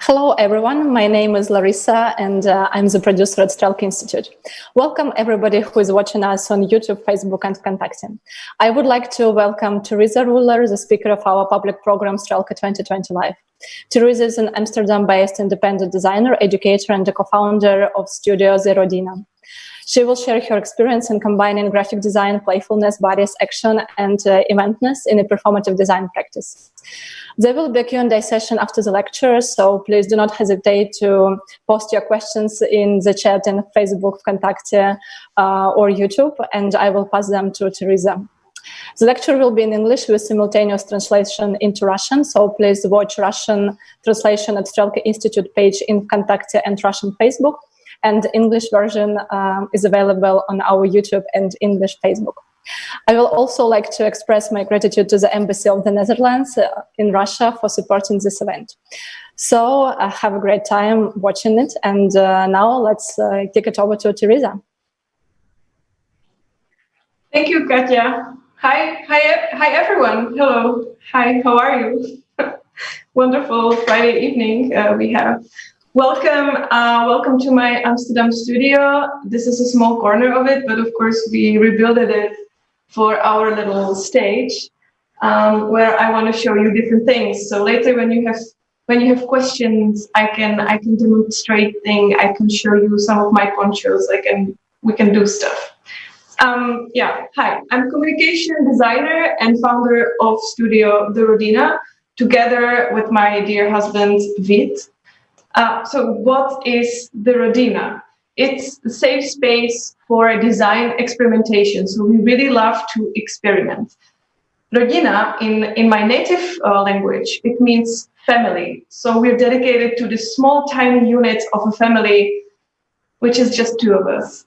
Hello, everyone. My name is Larissa, and I'm the producer at Strelka Institute. Welcome, everybody who is watching us on YouTube, Facebook, and Contacting. I would like to welcome Tereza Ruller, the speaker of our public program, Strelka 2020 Live. Tereza is an Amsterdam-based independent designer, educator, and the co-founder of studio Rodina. She will share her experience in combining graphic design, playfulness, bodies, action, and eventness in a performative design practice. There will be a Q&A session after the lecture, so please do not hesitate to post your questions in the chat in Facebook, Contacte, or YouTube, and I will pass them to Tereza. The lecture will be in English with simultaneous translation into Russian, so please watch Russian translation at Strelka Institute page in Contacte and Russian Facebook, and the English version is available on our YouTube and English Facebook. I will also like to express my gratitude to the Embassy of the Netherlands in Russia for supporting this event. So have a great time watching it, and now let's kick it over to Tereza. Thank you, Katya. Hi everyone. Hello. Hi, how are you? Wonderful Friday evening we have. Welcome to my Amsterdam studio. This is a small corner of it, but of course we rebuilt it for our little stage where I want to show you different things. So later when you have questions, I can demonstrate things. I can show you some of my ponchos. We can do stuff. Hi, I'm communication designer and founder of studio The Rodina, together with my dear husband Vit. So what is The Rodina? It's a safe space for design experimentation. So we really love to experiment. Rodina, in my native language, it means family. So we're dedicated to the small, tiny unit of a family, which is just two of us.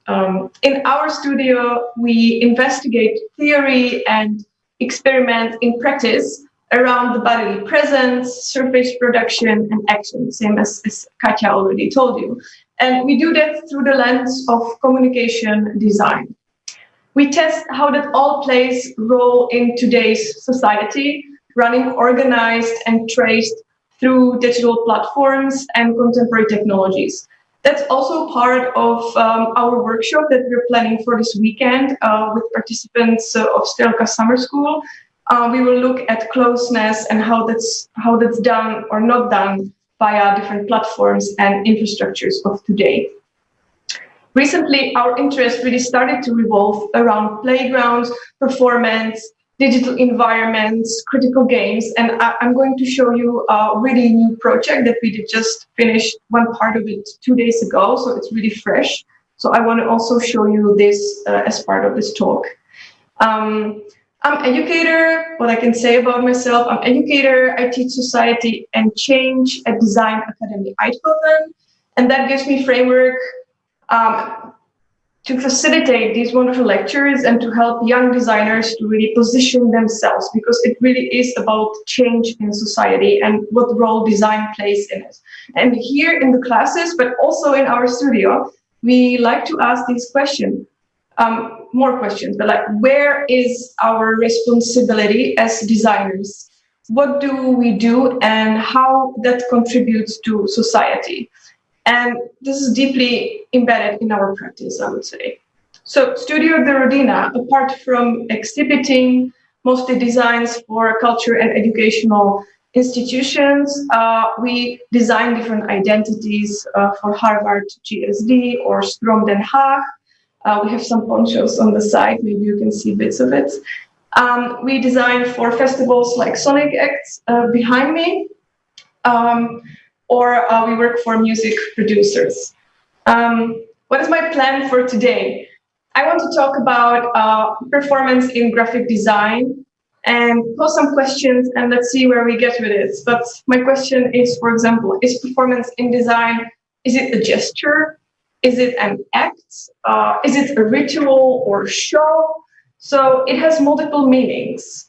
In our studio, we investigate theory and experiment in practice around the bodily presence, surface production, and action, same as Katya already told you. And we do that through the lens of communication design. We test how that all plays a role in today's society, running organized and traced through digital platforms and contemporary technologies. That's also part of our workshop that we're planning for this weekend with participants of Strelka Summer School. We will look at closeness and how that's done or not done via different platforms and infrastructures of today. Recently, our interest really started to revolve around playgrounds, performance, digital environments, critical games, and I'm going to show you a really new project that we just finished one part of it 2 days ago, so it's really fresh. So I want to also show you this as part of this talk. I'm educator. What I can say about myself, I'm educator. I teach society and change at Design Academy Eindhoven, and that gives me framework to facilitate these wonderful lectures and to help young designers to really position themselves, because it really is about change in society and what role design plays in it. And here in the classes, but also in our studio, we like to ask these questions. More questions, but like, where is our responsibility as designers? What do we do and how that contributes to society? And this is deeply embedded in our practice, I would say. So Studio The Rodina, apart from exhibiting mostly designs for culture and educational institutions, we design different identities for Harvard GSD or Strom Den Haag. We have some ponchos on the side, maybe you can see bits of it. We design for festivals like Sonic Acts behind me, or we work for music producers. What is my plan for today? I want to talk about performance in graphic design and pose some questions, and let's see where we get with it. But my question is, for example, is performance in design, is it a gesture? Is it an act? Is it a ritual or show? So it has multiple meanings.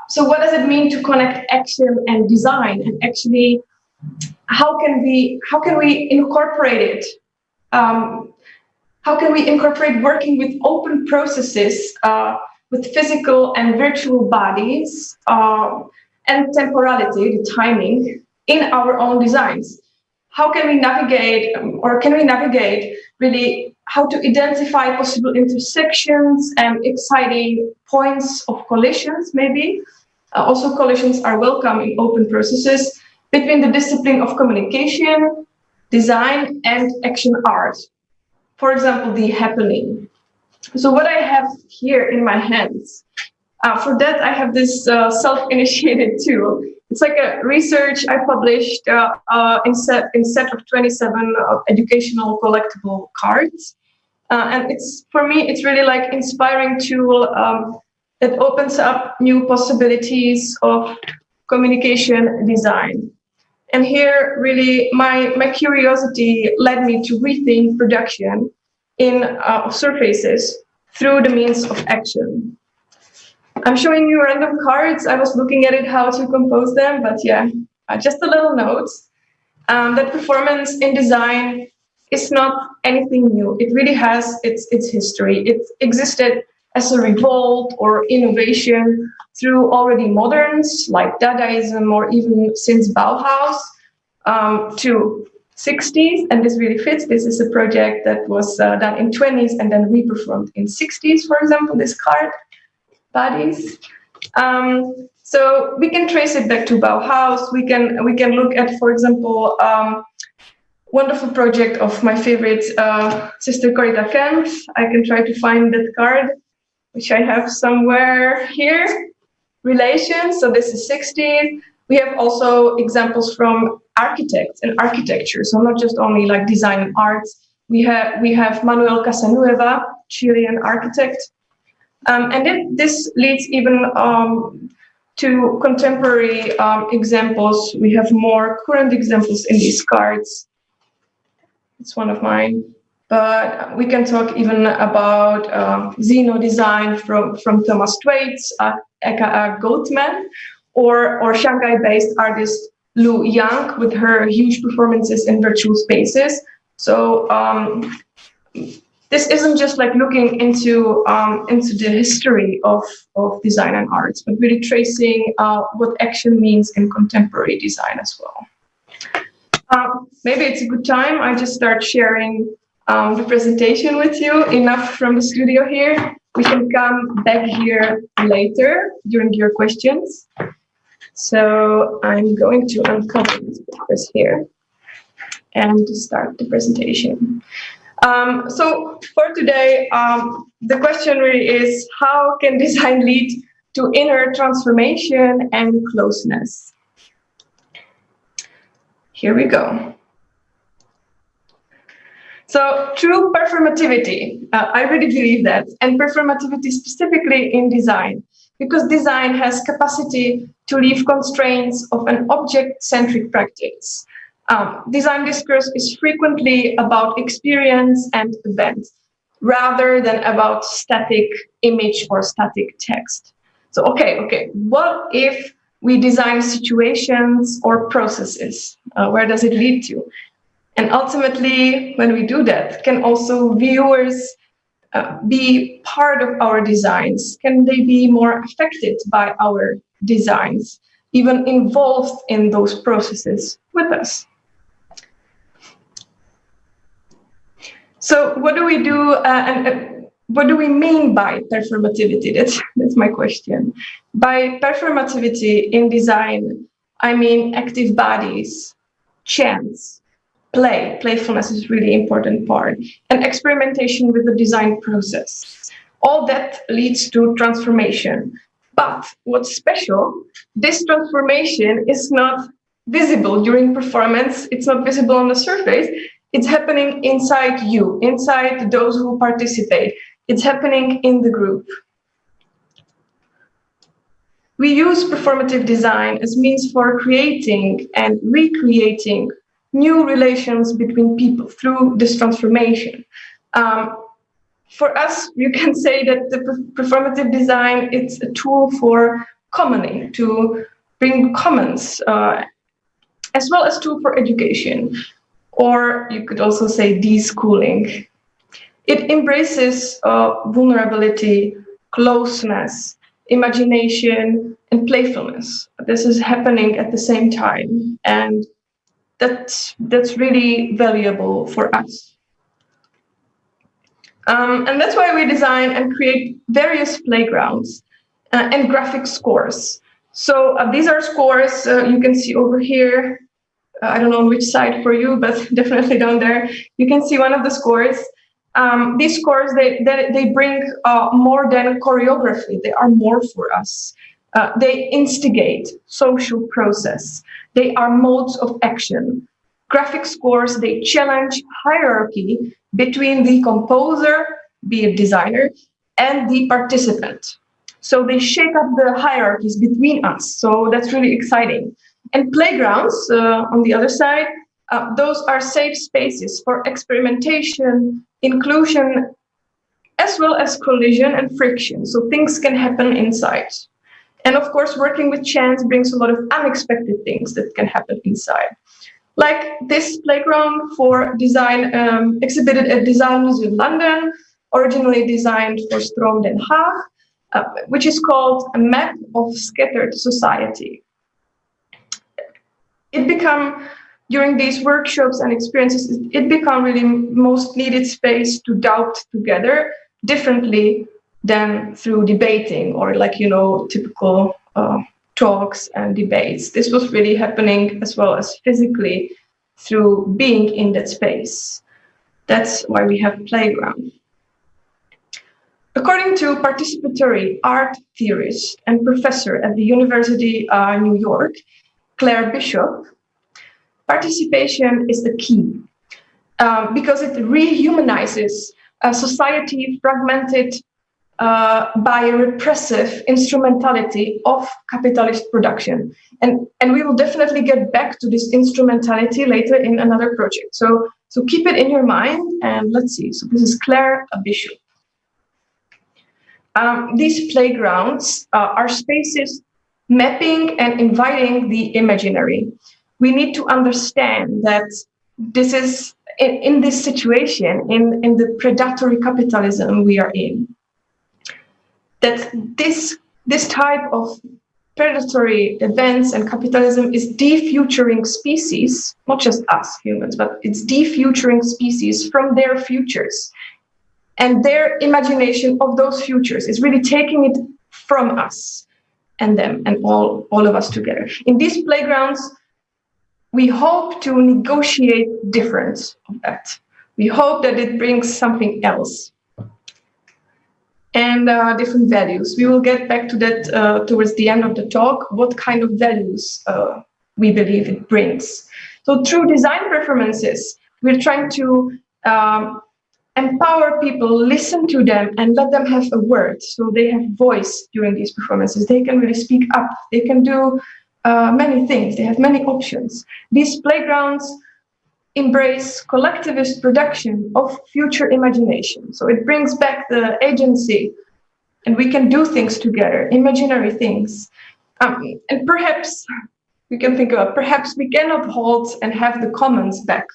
So what does it mean to connect action and design? And actually, how can we incorporate it? How can we incorporate working with open processes, with physical and virtual bodies, and temporality, the timing, in our own designs? how can we navigate, or can we navigate really how to identify possible intersections and exciting points of collisions, maybe. Also, collisions are welcome in open processes between the discipline of communication, design, and action art. For example, the happening. So what I have here in my hands, for that I have this self-initiated tool. It's like a research I published in set of 27 educational collectible cards. And it's, for me, it's really like inspiring tool that opens up new possibilities of communication design. And here, really, my curiosity led me to rethink production in surfaces through the means of action. I'm showing you random cards. I was looking at it, how to compose them, but yeah, just a little note that performance in design is not anything new. It really has its history. It existed as a revolt or innovation through already moderns like Dadaism, or even since Bauhaus to 60s. And this really fits. This is a project that was done in 20s and then reperformed in 60s, for example, this card, bodies. So we can trace it back to Bauhaus. We can look at, for example, wonderful project of my favorite sister Corita Kent. I can try to find that card, which I have somewhere here. Relations. So this is 60s. We have also examples from architects and architecture. So not just only like design and arts. We have Manuel Casanueva, Chilean architect. And this leads even to contemporary examples. We have more current examples in these cards. It's one of mine. But we can talk even about Xeno design from Thomas Thwaites, aka Goatman, or Shanghai-based artist Lu Yang with her huge performances in virtual spaces. So this isn't just like looking into the history of design and arts, but really tracing what action means in contemporary design as well. Maybe it's a good time I just start sharing the presentation with you. Enough from the studio here. We can come back here later during your questions. So I'm going to uncover these papers here and to start the presentation. So for today, the question really is, how can design lead to inner transformation and closeness? Here we go. So through performativity, I really believe that, and performativity specifically in design, because design has capacity to leave constraints of an object-centric practice. Design discourse is frequently about experience and event, rather than about static image or static text. So, okay, what if we design situations or processes? Where does it lead to? And ultimately, when we do that, can also viewers be part of our designs? Can they be more affected by our designs, even involved in those processes with us? So what do we do, and what do we mean by performativity? That's my question. By performativity in design, I mean active bodies, chance, playfulness is a really important part, and experimentation with the design process. All that leads to transformation. But what's special, this transformation is not visible during performance. It's not visible on the surface. It's happening inside you, inside those who participate. It's happening in the group. We use performative design as means for creating and recreating new relations between people through this transformation. For us, you can say that the performative design, it's a tool for commoning, to bring commons, as well as tool for education. Or you could also say deschooling. It embraces vulnerability, closeness, imagination, and playfulness. This is happening at the same time. And that's really valuable for us. And that's why we design and create various playgrounds and graphic scores. So these are scores you can see over here. I don't know on which side for you, but definitely down there. You can see one of the scores. These scores, they bring more than choreography. They are more for us. They instigate social process. They are modes of action. Graphic scores, they challenge hierarchy between the composer, be it designer, and the participant. So they shake up the hierarchies between us. So that's really exciting. And playgrounds, on the other side, those are safe spaces for experimentation, inclusion, as well as collision and friction. So things can happen inside. And of course, working with chance brings a lot of unexpected things that can happen inside. Like this playground for design exhibited at Design Museum London, originally designed for Stroom Den Haag, which is called A Map of Scattered Society. It became, during these workshops and experiences, it became really most needed space to doubt together differently than through debating or typical talks and debates. This was really happening as well as physically through being in that space. That's why we have playground. According to participatory art theorist and professor at the University of New York, Claire Bishop, participation is the key because it rehumanizes a society fragmented by a repressive instrumentality of capitalist production. And we will definitely get back to this instrumentality later in another project. So keep it in your mind and let's see. So this is Claire Bishop. These playgrounds are spaces mapping and inviting the imaginary. We need to understand that this is in this situation, in the predatory capitalism we are in, that this type of predatory events and capitalism is defuturing species, not just us humans, but it's defuturing species from their futures. And their imagination of those futures is really taking it from us and them and all of us together. In these playgrounds, we hope to negotiate difference of that. We hope that it brings something else. And different values. We will get back to that towards the end of the talk, what kind of values we believe it brings. So through design performances, we're trying to empower people, listen to them, and let them have a word. So they have voice during these performances. They can really speak up. They can do many things. They have many options. These playgrounds embrace collectivist production of future imagination. So it brings back the agency and we can do things together, imaginary things. And perhaps we can think about, perhaps we cannot hold and have the commons back,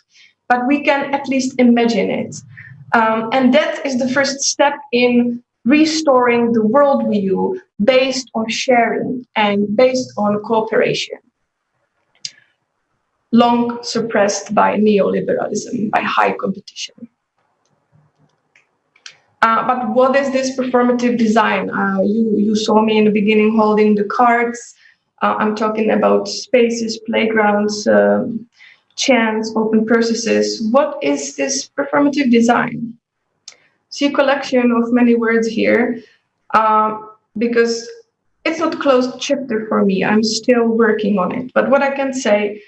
but we can at least imagine it. And that is the first step in restoring the worldview based on sharing and based on cooperation, long suppressed by neoliberalism, by high competition. But what is this performative design? You saw me in the beginning holding the cards. I'm talking about spaces, playgrounds, chance, open processes. What is this performative design? See a collection of many words here, because it's not a closed chapter for me. I'm still working on it. But what I can say,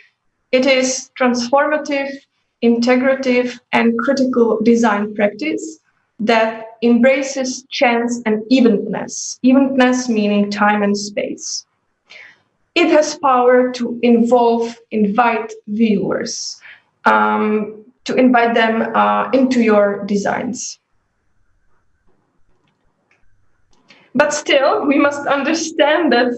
it is transformative, integrative, and critical design practice that embraces chance and eventness. Eventness meaning time and space. It has power to invite viewers, to invite them into your designs. But still, we must understand that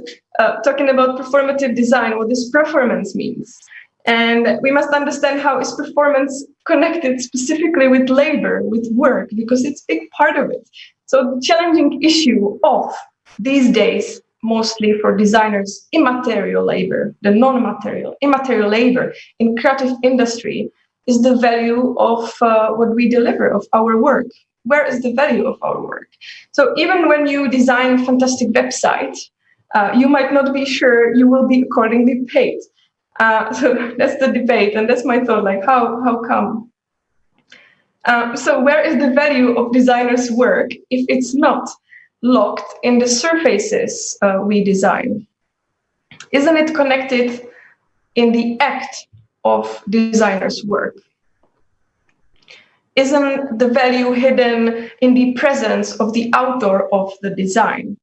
talking about performative design, what this performance means. And we must understand how is performance connected specifically with labor, with work, because it's a big part of it. So the challenging issue of these days mostly for designers immaterial labor, the non-material, immaterial labor in creative industry is the value of what we deliver, of our work. Where is the value of our work? So even when you design a fantastic website, you might not be sure you will be accordingly paid. So that's the debate, and that's my thought, like how come? So where is the value of designers' work if it's not locked in the surfaces we design? Isn't it connected in the act of designers' work? Isn't the value hidden in the presence of the author of the design?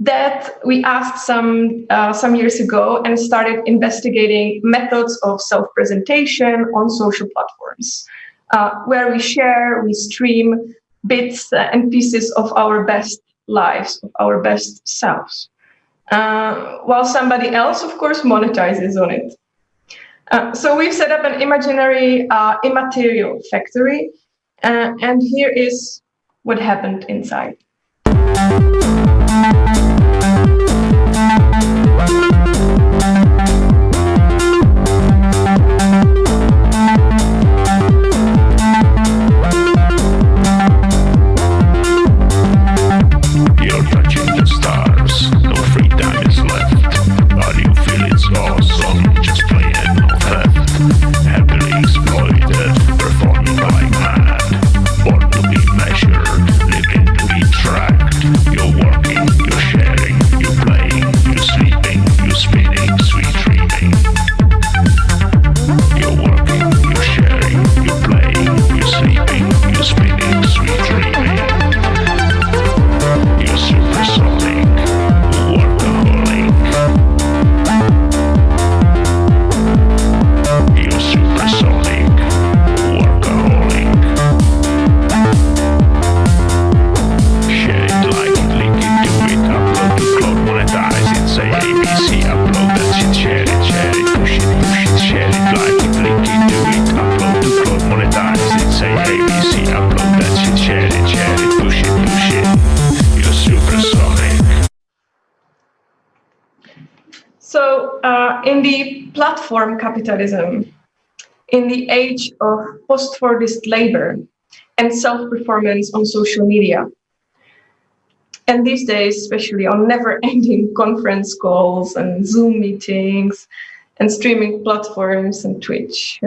That we asked some years ago and started investigating methods of self-presentation on social platforms, where we share, we stream bits and pieces of our best lives, of our best selves, while somebody else, of course, monetizes on it. So we've set up an imaginary immaterial factory, and here is what happened inside. You're touching the stars, no free time is left. But you feel it's awesome, just playing no theft. Happily exploited, performing like mad. Born to be measured, living to be tracked. You're working, you're sharing, you're playing, you're sleeping, you're spinning, sweet dreaming. You're working, you're sharing, you're playing, you're sleeping, you're spinning, sweet dreaming. You're supersonic, workaholic. You're supersonic, workaholic. Share it, like it, link it, do it, upload to cloud, monetize it, say ABC, upload that shit, share it, push it, share it, like it, link it, do it, upload to cloud, monetize it, say ABC, upload that shit, share it, push it. You're supersonic. So in the platform capitalism, in the age of post-Fordist labor and self-performance on social media, and these days, especially on never-ending conference calls and Zoom meetings and streaming platforms and Twitch,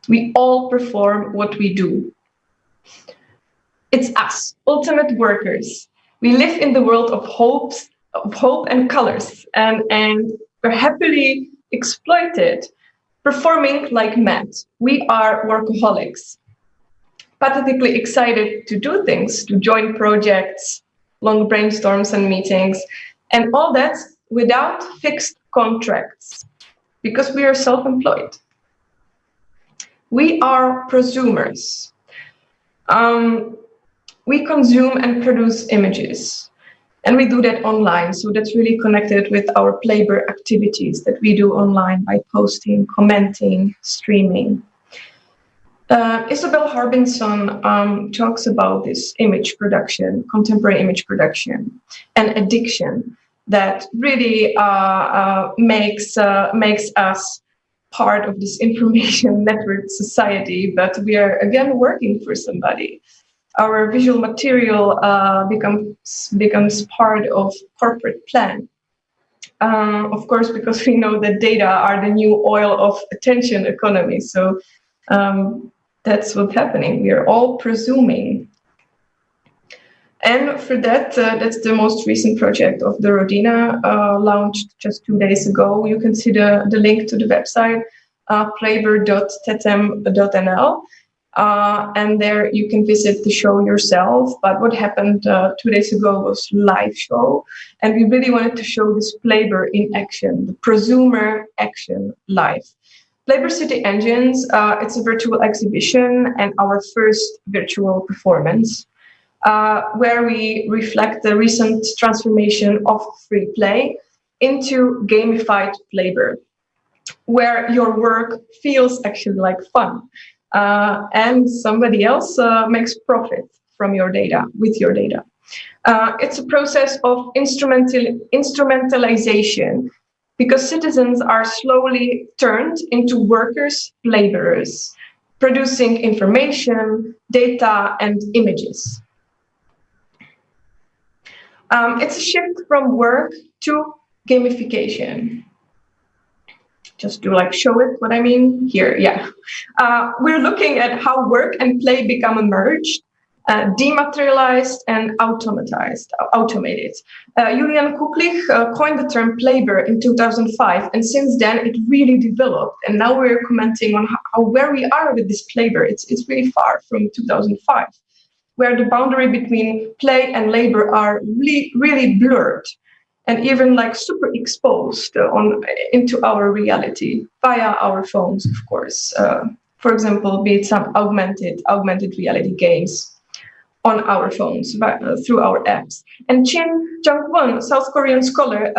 we all perform what we do. It's us, ultimate workers. We live in the world of hope and colors, and we're happily exploited, performing like mad. We are workaholics, pathetically excited to do things, to join projects, long brainstorms and meetings, and all that without fixed contracts, because we are self-employed. We are prosumers. We consume and produce images, and we do that online. So that's really connected with our labor activities that we do online by posting, commenting, streaming. Isabel Harbinson talks about this image production, contemporary image production, and addiction that really makes us part of this information network society, but we are again working for somebody. Our visual material becomes part of corporate plan. Of course, because we know that data are the new oil of attention economy. So that's what's happening. We are all presuming. And for that, that's the most recent project of the Rodina, launched just 2 days ago. You can see the link to the website, flavor.tetem.nl. And there you can visit the show yourself. But what happened 2 days ago was live show. And we really wanted to show this flavor in action, the prosumer action live. Flavor City Engines, it's a virtual exhibition and our first virtual performance, where we reflect the recent transformation of free play into gamified flavor, where your work feels actually like fun. And somebody else makes profit from your data, with your data. It's a process of instrumentalization, because citizens are slowly turned into workers, laborers, producing information, data, and images. It's a shift from work to gamification. Just to show it what I mean here, yeah. We're looking at how work and play become merged, dematerialized and automated. Julian Kuklich coined the term playbur in 2005, and since then it really developed. And now we're commenting on where we are with this playbur. It's really far from 2005, where the boundary between play and labor are really blurred, and even super exposed into our reality via our phones, of course. For example, be it some augmented reality games on our phones through our apps. And Chin Jung-won, South Korean scholar,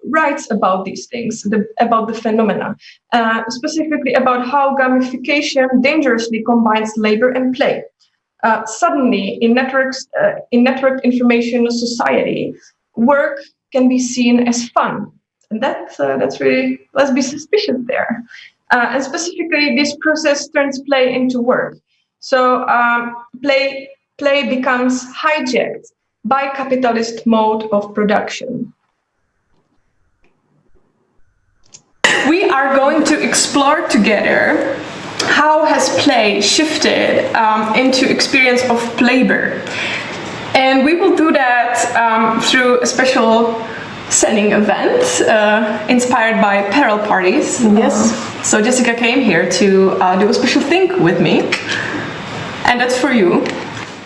writes about these things, about the phenomena, specifically about how gamification dangerously combines labor and play. Suddenly, in networked information society, work can be seen as fun, and that's really, let's be suspicious there. And specifically, this process turns play into work. So play becomes hijacked by capitalist mode of production. We are going to explore together how has play shifted into experience of playbur. And we will do that through a special setting event inspired by parallel parties. Yes. So Jessica came here to do a special thing with me, and that's for you.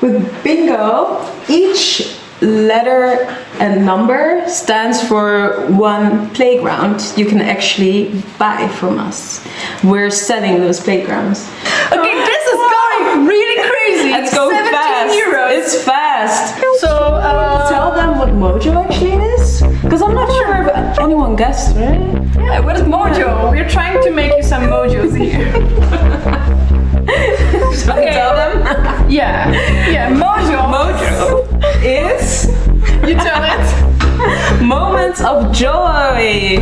With bingo, each letter and number stands for one playground you can actually buy from us. We're selling those playgrounds. Okay, this is going really crazy. Let's go fast. €17. It's fast. So tell them what Mojo actually is, because I'm not sure if anyone guessed, right? Yeah, what is Mojo? We're trying to make you some mojos here. Should I tell them? Yeah. Mojo is, you tell it. moments of joy.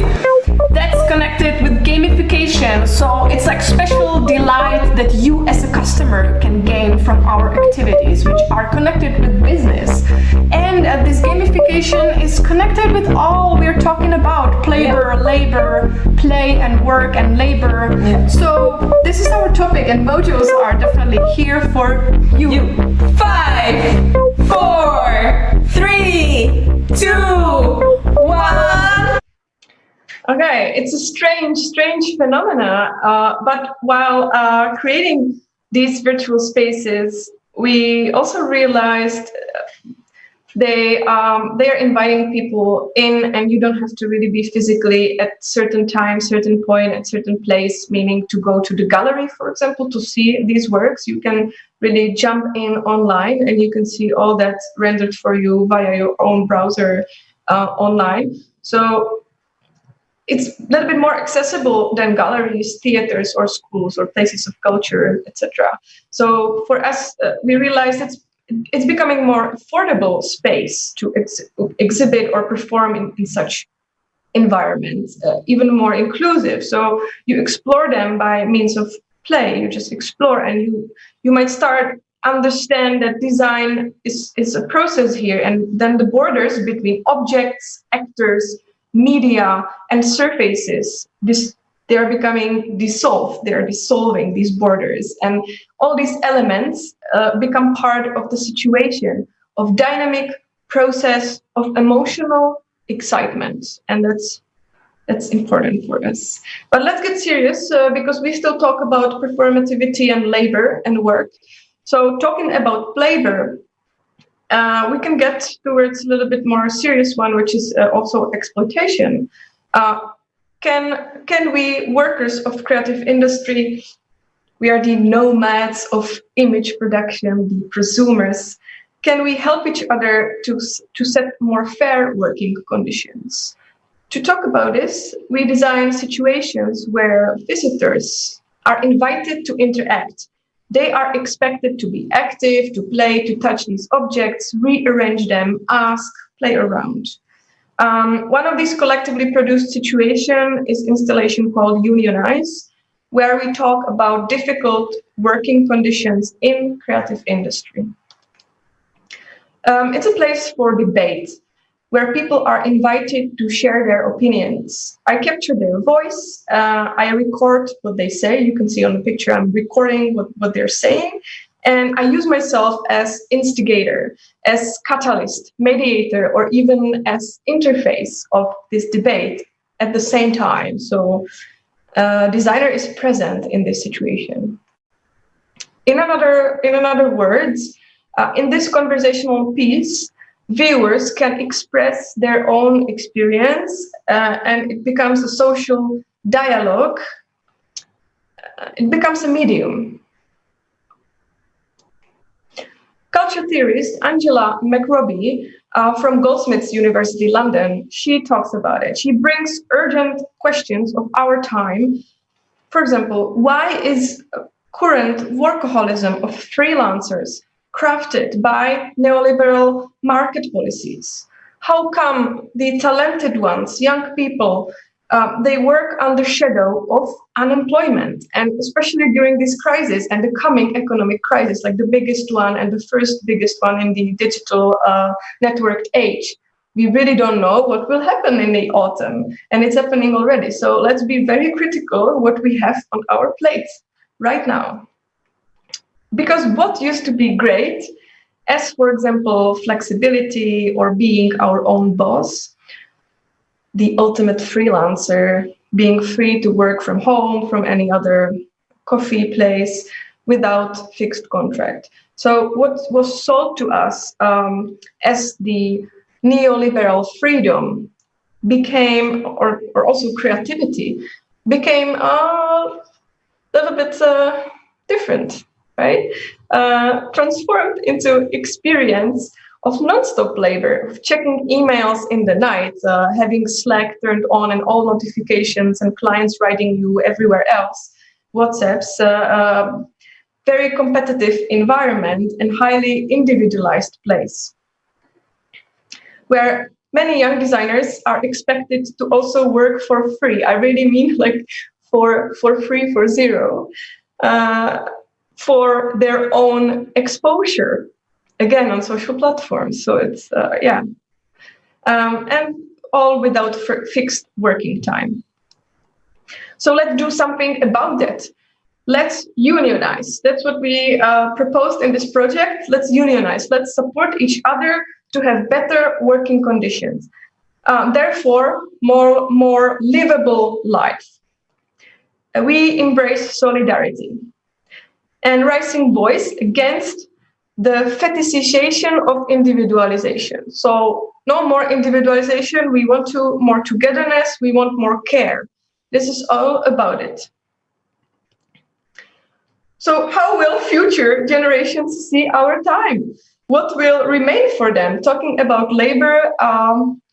That's connected with gamification, so it's like special delight that you as a customer can gain from our activities, which are connected with business. And this gamification is connected with all we're talking about: playbur, labor, play and work and labor. Yeah. So this is our topic, and mojos are definitely here for you. 5, 4, 3, 2, 1. Okay, it's a strange phenomena, but while creating these virtual spaces, we also realized they are inviting people in, and you don't have to really be physically at certain time, certain point, at certain place, meaning to go to the gallery, for example, to see these works. You can really jump in online, and you can see all that rendered for you via your own browser online. So it's a little bit more accessible than galleries, theaters, or schools, or places of culture, etc. So for us, we realized it's becoming more affordable space to exhibit or perform in such environments, even more inclusive. So you explore them by means of play. You just explore, and you might start understand that design is a process here, and then the borders between objects, actors, media, and surfaces, they are becoming dissolved. They are dissolving these borders, and all these elements become part of the situation of dynamic process of emotional excitement, and that's important for us. But let's get serious, because we still talk about performativity and labor and work. So talking about labor, we can get towards a little bit more serious one, which is also exploitation. Can we, workers of creative industry, we are the nomads of image production, the prosumers, can we help each other to set more fair working conditions? To talk about this, we design situations where visitors are invited to interact They are expected to be active, to play, to touch these objects, rearrange them, ask, play around. One of these collectively produced situations is installation called Unionize, where we talk about difficult working conditions in creative industry. It's a place for debate, where people are invited to share their opinions. I capture their voice, I record what they say. You can see on the picture I'm recording what they're saying, and I use myself as instigator, as catalyst, mediator, or even as interface of this debate at the same time. So designer is present in this situation. In other words, in this conversational piece, viewers can express their own experience, and it becomes a social dialogue. It becomes a medium. Culture theorist Angela McRobbie from Goldsmiths University London, she talks about it. She brings urgent questions of our time. For example, why is current workaholism of freelancers crafted by neoliberal market policies? How come the talented ones, young people, they work under shadow of unemployment, and especially during this crisis and the coming economic crisis, like the biggest one and the first biggest one in the digital networked age? We really don't know what will happen in the autumn, and it's happening already. So let's be very critical what we have on our plates right now. Because what used to be great, as for example, flexibility or being our own boss, the ultimate freelancer, being free to work from home, from any other coffee place without fixed contract. So what was sold to us as the neoliberal freedom became, or also creativity, became a little bit different, right? Transformed into experience of non-stop labor, of checking emails in the night, having Slack turned on and all notifications and clients writing you everywhere else, WhatsApps, very competitive environment and highly individualized place, where many young designers are expected to also work for free. I really mean like for free, for zero, for their own exposure, again, on social platforms. So it's, and all without fixed working time. So let's do something about that. Let's unionize. That's what we proposed in this project. Let's unionize. Let's support each other to have better working conditions. Therefore, more livable life. We embrace solidarity and raising voice against the fetishization of individualization. So no more individualization. We want more togetherness. We want more care. This is all about it. So how will future generations see our time? What will remain for them? Talking about labor,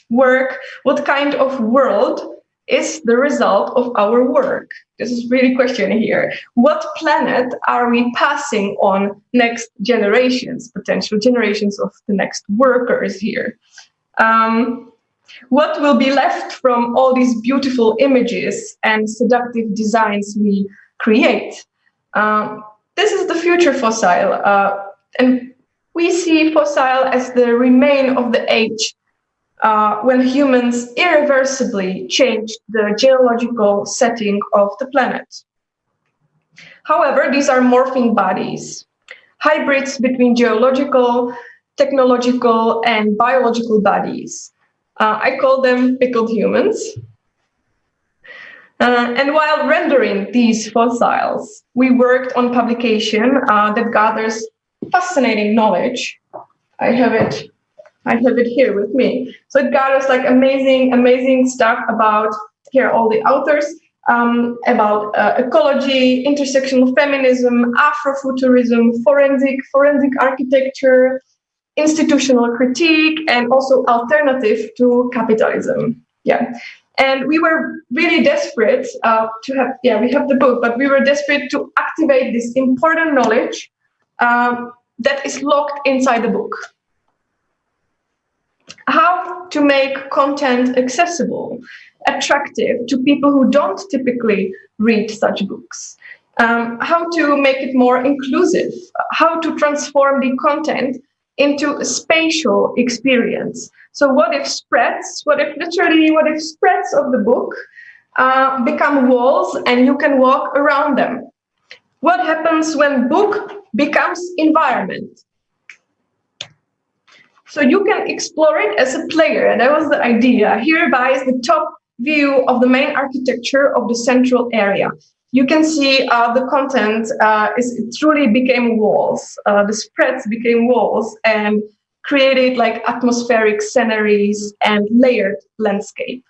work, what kind of world is the result of our work? This is really question here. What planet are we passing on next generations, potential generations of the next workers here? What will be left from all these beautiful images and seductive designs we create? This is the future fossil, and we see fossil as the remain of the age when humans irreversibly changed the geological setting of the planet. However, these are morphing bodies, hybrids between geological, technological, and biological bodies. I call them pickled humans. And while rendering these fossils, we worked on publication that gathers fascinating knowledge. I have it here with me. So it gathers like amazing stuff about, here are all the authors, about ecology, intersectional feminism, Afrofuturism, forensic architecture, institutional critique, and also alternative to capitalism. Yeah. And we were really desperate to have, we have the book, but we were desperate to activate this important knowledge that is locked inside the book. How to make content accessible, attractive to people who don't typically read such books. How to make it more inclusive, how to transform the content into a spatial experience. So what if spreads of the book become walls and you can walk around them? What happens when book becomes environment? So you can explore it as a player, and that was the idea. Hereby is the top view of the main architecture of the central area. You can see the content it truly became walls. The spreads became walls and created like atmospheric sceneries and layered landscape.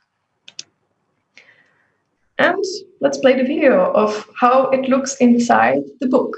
And let's play the video of how it looks inside the book.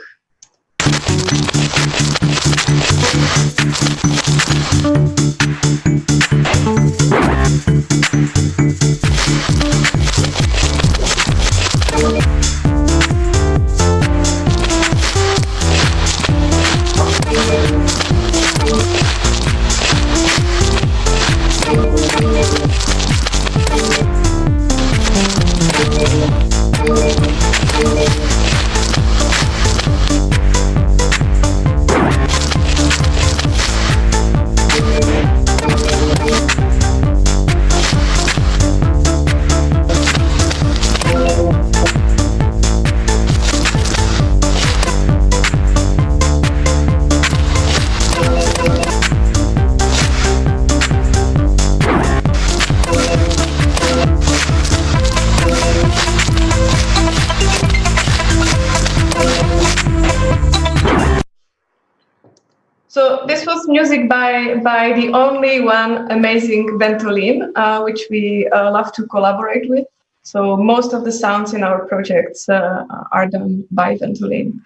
So this was music by the only one amazing Ventolin, which we love to collaborate with. So most of the sounds in our projects are done by Ventolin.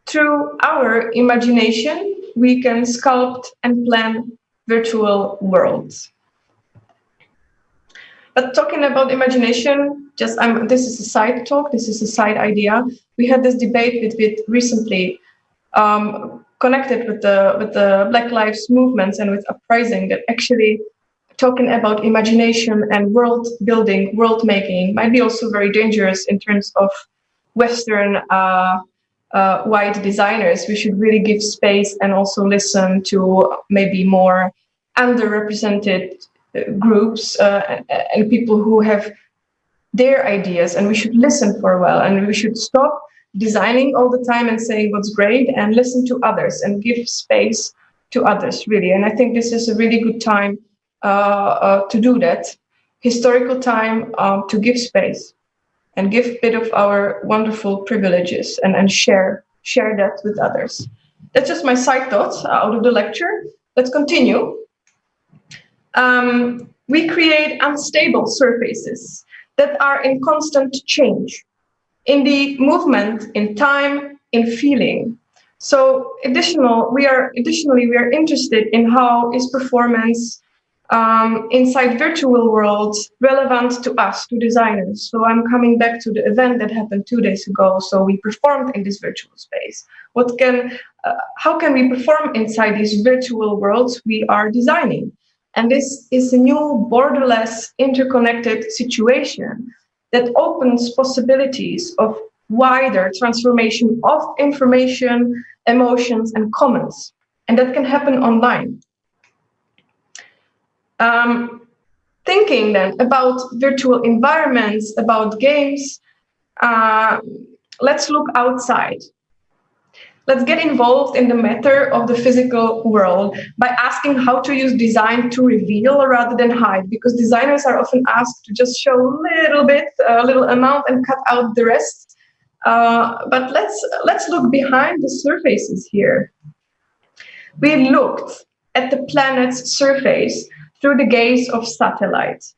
Through our imagination, we can sculpt and plan virtual worlds. But talking about imagination, this is a side talk, this is a side idea. We had this debate with recently connected with the Black Lives movements and with uprising, that actually talking about imagination and world building, world making might be also very dangerous in terms of Western white designers. We should really give space and also listen to maybe more underrepresented groups and people who have their ideas, and we should listen for a while, and we should stop designing all the time and saying what's great and listen to others and give space to others, really. And I think this is a really good time to do that, historical time to give space and give a bit of our wonderful privileges and share that with others. That's just my side thoughts out of the lecture. Let's continue. We create unstable surfaces that are in constant change, in the movement, in time, in feeling. So we are interested in how is performance inside virtual worlds relevant to us, to designers. So I'm coming back to the event that happened 2 days ago. So we performed in this virtual space. How can we perform inside these virtual worlds we are designing? And this is a new borderless interconnected situation that opens possibilities of wider transformation of information, emotions, and comments. And that can happen online. Thinking then about virtual environments, about games, let's look outside. Let's get involved in the matter of the physical world by asking how to use design to reveal rather than hide, because designers are often asked to just show a little amount and cut out the rest. But let's look behind the surfaces here. We looked at the planet's surface through the gaze of satellites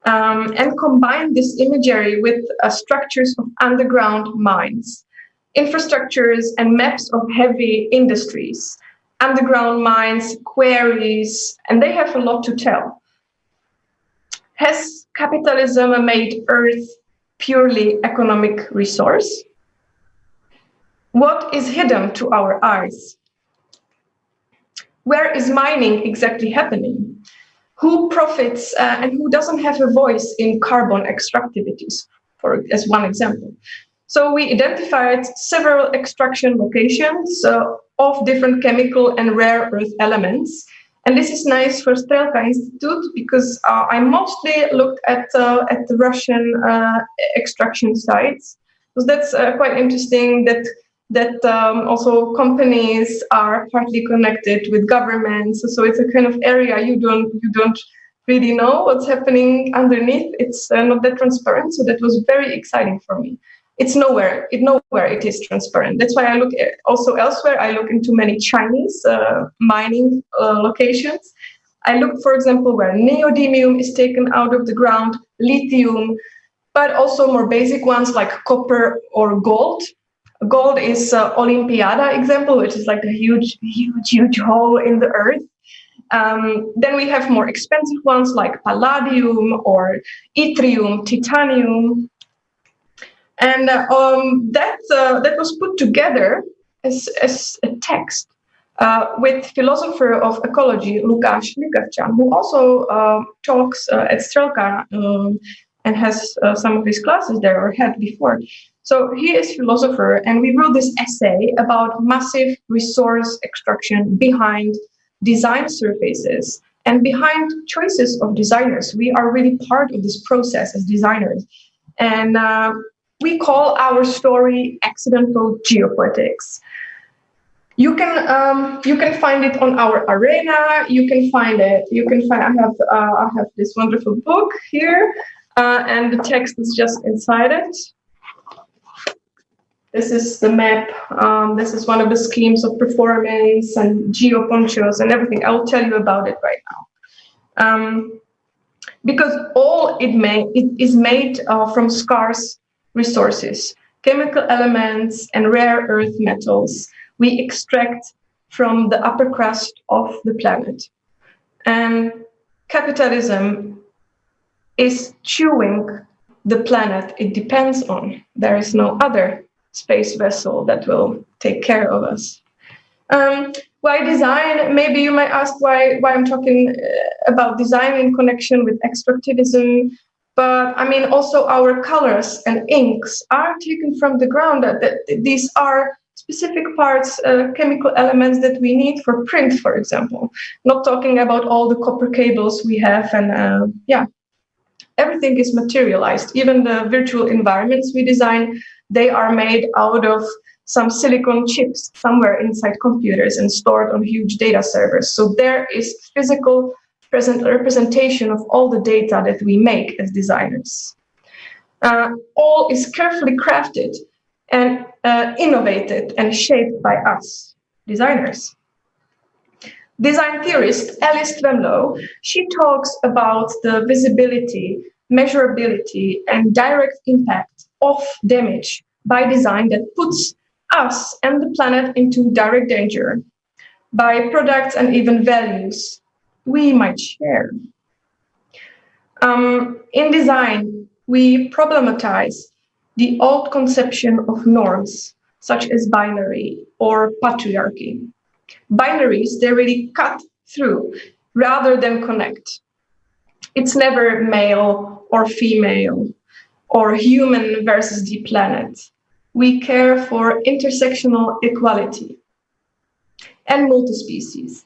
and combined this imagery with structures of underground mines, infrastructures and maps of heavy industries, underground mines, quarries, and they have a lot to tell. Has capitalism made Earth purely economic resource? What is hidden to our eyes? Where is mining exactly happening? Who profits and who doesn't have a voice in carbon extractivities, as one example? So we identified several extraction locations of different chemical and rare earth elements. And this is nice for Strelka Institute because I mostly looked at the Russian extraction sites. So that's quite interesting that also companies are partly connected with governments. So it's a kind of area you don't really know what's happening underneath. It's not that transparent. So that was very exciting for me. It's nowhere it is transparent. That's why I look also elsewhere. I look into many Chinese mining locations. I look, for example, where neodymium is taken out of the ground, lithium, but also more basic ones like copper or gold. Gold is Olympiada example, which is like a huge hole in the earth. Then we have more expensive ones like palladium or yttrium, titanium. And that was put together as a text with philosopher of ecology, Lukáš Ligarčan, who also talks at Strelka and has some of his classes there or had before. So he is philosopher, and we wrote this essay about massive resource extraction behind design surfaces and behind choices of designers. We are really part of this process as designers. And we call our story accidental geopoetics. You can find it on our arena. You can find it. I have this wonderful book here, and the text is just inside it. This is the map. This is one of the schemes of performance and geoponchos and everything. I will tell you about it right now. Because all it is made from scarce resources, chemical elements and rare earth metals we extract from the upper crust of the planet. And capitalism is chewing the planet it depends on. There is no other space vessel that will take care of us. Why design? Maybe you might ask why I'm talking about design in connection with extractivism. But I mean, also our colors and inks are taken from the ground. These are specific parts, chemical elements that we need for print, for example. Not talking about all the copper cables we have, and everything is materialized. Even the virtual environments we design, they are made out of some silicon chips somewhere inside computers and stored on huge data servers. So there is physical representation of all the data that we make as designers. All is carefully crafted and innovated and shaped by us, designers. Design theorist Alice Twemlow, she talks about the visibility, measurability, and direct impact of damage by design that puts us and the planet into direct danger by products and even values we might share. In design, we problematize the old conception of norms, such as binary or patriarchy. Binaries, they really cut through rather than connect. It's never male or female or human versus the planet. We care for intersectional equality and multi-species.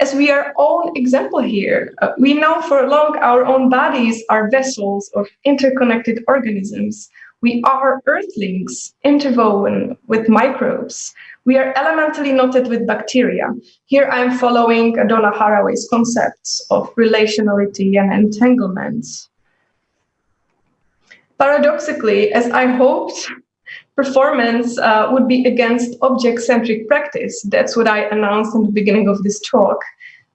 As we are own example here, we know for long our own bodies are vessels of interconnected organisms. We are earthlings interwoven with microbes. We are elementally knotted with bacteria. Here I'm following Donna Haraway's concepts of relationality and entanglement. Paradoxically, as I hoped, performance would be against object-centric practice. That's what I announced in the beginning of this talk,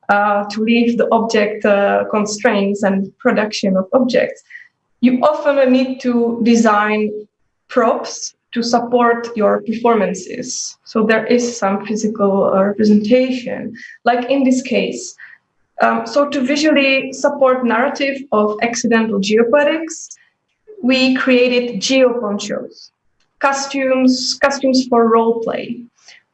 to leave the object constraints and production of objects. You often need to design props to support your performances. So there is some physical representation. Like in this case, So to visually support narrative of accidental geopoetics, we created geoponchos, costumes for role play,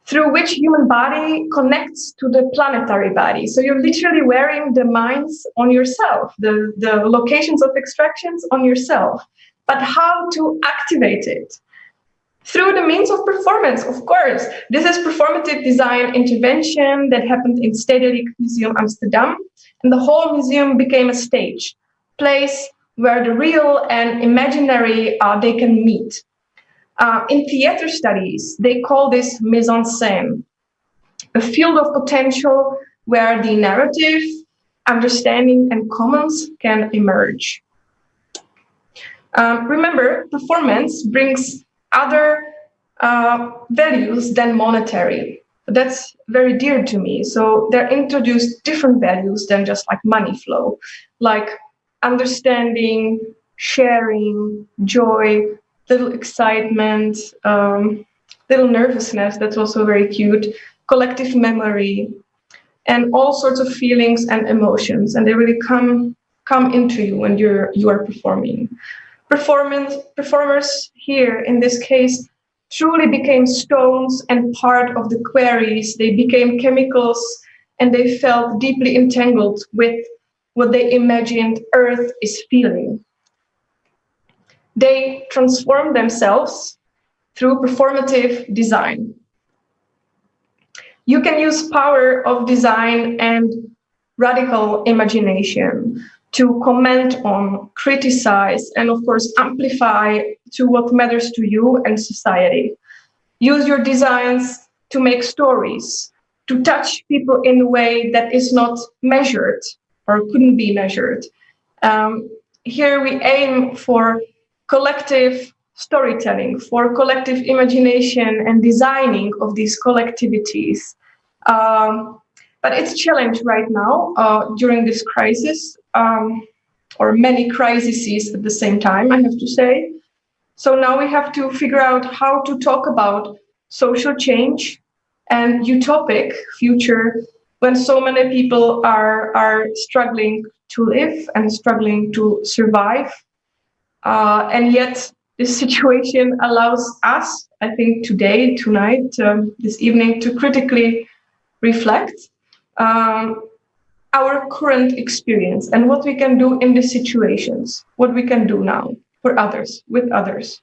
through which human body connects to the planetary body. So you're literally wearing the minds on yourself, the locations of extractions on yourself. But how to activate it? Through the means of performance, of course. This is performative design intervention that happened in Stedelijk Museum Amsterdam. And the whole museum became a stage, place where the real and imaginary, they can meet. In theater studies, they call this mise en scène, a field of potential where the narrative, understanding, and commons can emerge. Remember, performance brings other values than monetary. That's very dear to me. So they're introduced different values than just like money flow, like understanding, sharing, joy, little excitement, little nervousness, that's also very cute, collective memory, and all sorts of feelings and emotions. And they really come into you when you are performing. Performers here, in this case, truly became stones and part of the quarries. They became chemicals, and they felt deeply entangled with what they imagined Earth is feeling. They transformed themselves through performative design. You can use power of design and radical imagination to comment on, criticize, and of course amplify to what matters to you and society. Use your designs to make stories, to touch people in a way that is not measured or couldn't be measured. Here we aim for collective storytelling, for collective imagination and designing of these collectivities. But it's challenged right now during this crisis, or many crises at the same time, I have to say. So now we have to figure out how to talk about social change and utopic future when so many people are struggling to live and struggling to survive. And yet this situation allows us, I think today, tonight, this evening, to critically reflect our current experience and what we can do in these situations, what we can do now for others, with others.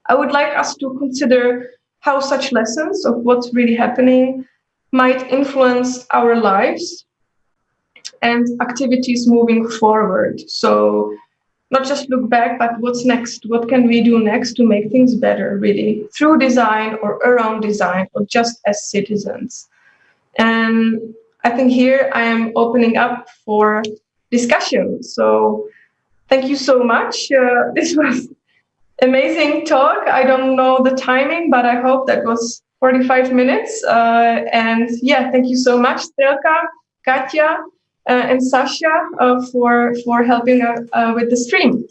I would like us to consider how such lessons of what's really happening might influence our lives and activities moving forward. So not just look back, but what's next? What can we do next to make things better, really, through design or around design, or just as citizens? And I think here I am opening up for discussion. So thank you so much. This was amazing talk. I don't know the timing, but I hope that was 45 minutes. And yeah, thank you so much, Strelka, Katja, and Sasha for helping with the stream.